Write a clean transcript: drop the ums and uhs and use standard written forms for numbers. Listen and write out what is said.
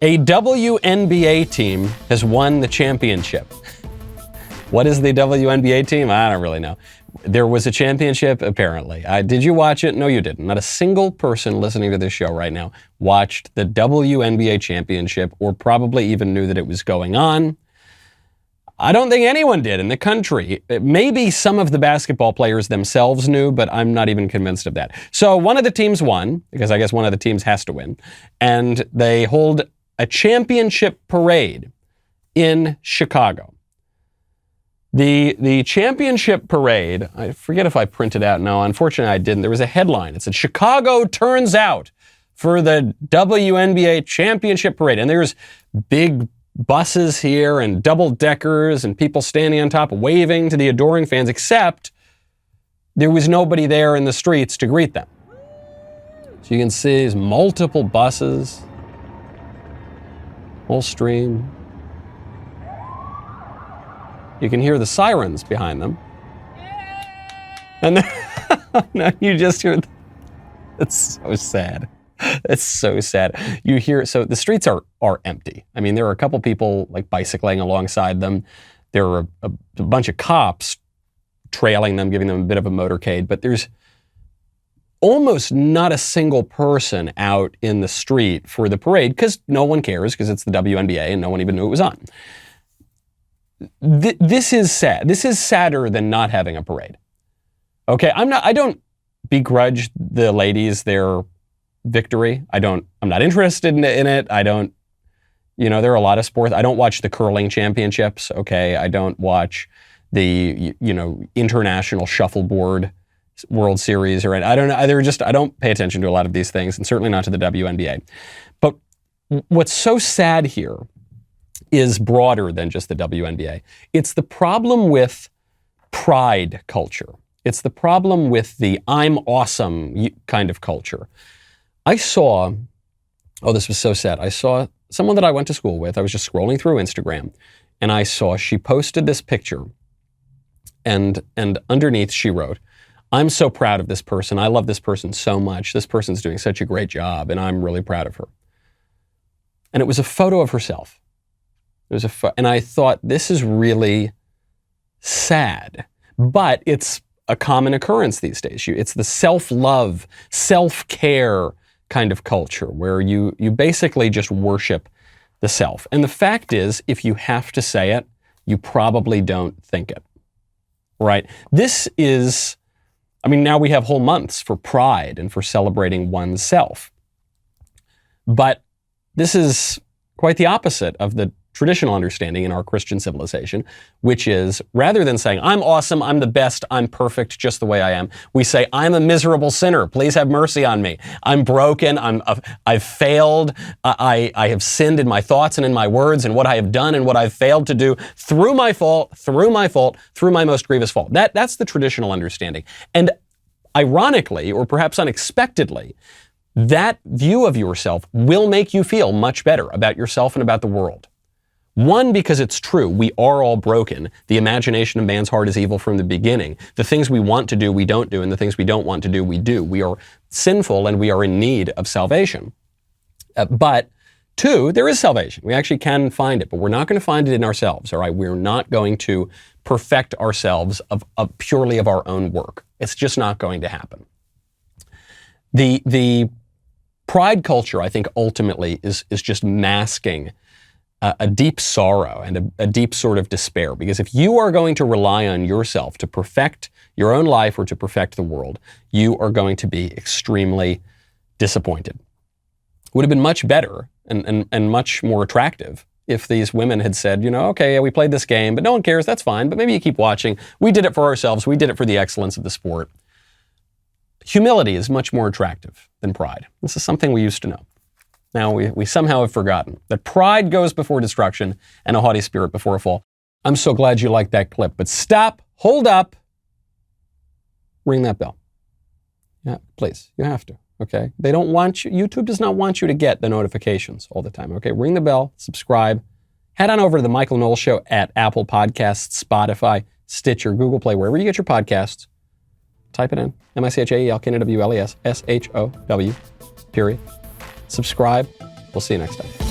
A WNBA team has won the championship. What is the WNBA team? I don't really know. There was a championship, apparently. Did you watch it? No, you didn't. Not a single person listening to this show right now watched the WNBA Championship or probably even knew that it was going on. I don't think anyone did in the country. Maybe some of the basketball players themselves knew, but I'm not even convinced of that. So one of the teams won, because I guess one of the teams has to win, and they hold a championship parade in Chicago. The championship parade, I forget if I printed out. No, unfortunately I didn't. There was a headline. It said, "Chicago turns out for the WNBA Championship Parade." And there's big buses here and double-deckers and people standing on top waving to the adoring fans, except there was nobody there in the streets to greet them. So you can see there's multiple buses, whole stream. You can hear the sirens behind them. And then, no, you just hear, it's so sad. It's so sad. You hear, so the streets are empty. I mean, there are a couple people like bicycling alongside them. There are a bunch of cops trailing them, giving them a bit of a motorcade, but there's almost not a single person out in the street for the parade because no one cares because it's the WNBA and no one even knew it was on. This is sad. This is sadder than not having a parade. Okay, I don't begrudge the ladies their victory. I'm not interested in it. There are a lot of sports. I don't watch the curling championships. Okay, I don't watch the, international shuffleboard World Series or I don't know. I don't pay attention to a lot of these things, and certainly not to the WNBA. But what's so sad here is broader than just the WNBA. It's the problem with pride culture. It's the problem with the I'm awesome kind of culture. This was so sad. I saw someone that I went to school with. I was just scrolling through Instagram, and I saw she posted this picture, and underneath she wrote, "I'm so proud of this person. I love this person so much. This person's doing such a great job, and I'm really proud of her." And it was a photo of herself. And I thought, this is really sad, but it's a common occurrence these days. It's the self-love, self-care kind of culture where you basically just worship the self. And the fact is, if you have to say it, you probably don't think it, right? Now we have whole months for pride and for celebrating oneself. But this is quite the opposite of the traditional understanding in our Christian civilization, which is rather than saying, "I'm awesome, I'm the best, I'm perfect just the way I am," we say, "I'm a miserable sinner, please have mercy on me. I'm broken, I've failed, I have sinned in my thoughts and in my words and what I have done and what I've failed to do through my most grievous fault." That's the traditional understanding. And ironically, or perhaps unexpectedly, that view of yourself will make you feel much better about yourself and about the world. One, because it's true. We are all broken. The imagination of man's heart is evil from the beginning. The things we want to do, we don't do, and the things we don't want to do, we do. We are sinful and we are in need of salvation. But two, there is salvation. We actually can find it, but we're not going to find it in ourselves, all right? We're not going to perfect ourselves of purely of our own work. It's just not going to happen. The pride culture, I think, ultimately is just masking a deep sorrow and a deep sort of despair. Because if you are going to rely on yourself to perfect your own life or to perfect the world, you are going to be extremely disappointed. It would have been much better and much more attractive if these women had said, okay, yeah, we played this game, but no one cares, that's fine, but maybe you keep watching. We did it for ourselves. We did it for the excellence of the sport. Humility is much more attractive than pride. This is something we used to know. Now we somehow have forgotten that pride goes before destruction and a haughty spirit before a fall. I'm so glad you liked that clip, but stop, hold up, ring that bell. Yeah, please, you have to, okay? They don't want you, YouTube does not want you to get the notifications all the time, okay? Ring the bell, subscribe, head on over to The Michael Knowles Show at Apple Podcasts, Spotify, Stitcher, Google Play, wherever you get your podcasts. Type it in, M-I-C-H-A-E-L, K-N-W-L-E-S, S-H-O-W, period. Subscribe. We'll see you next time.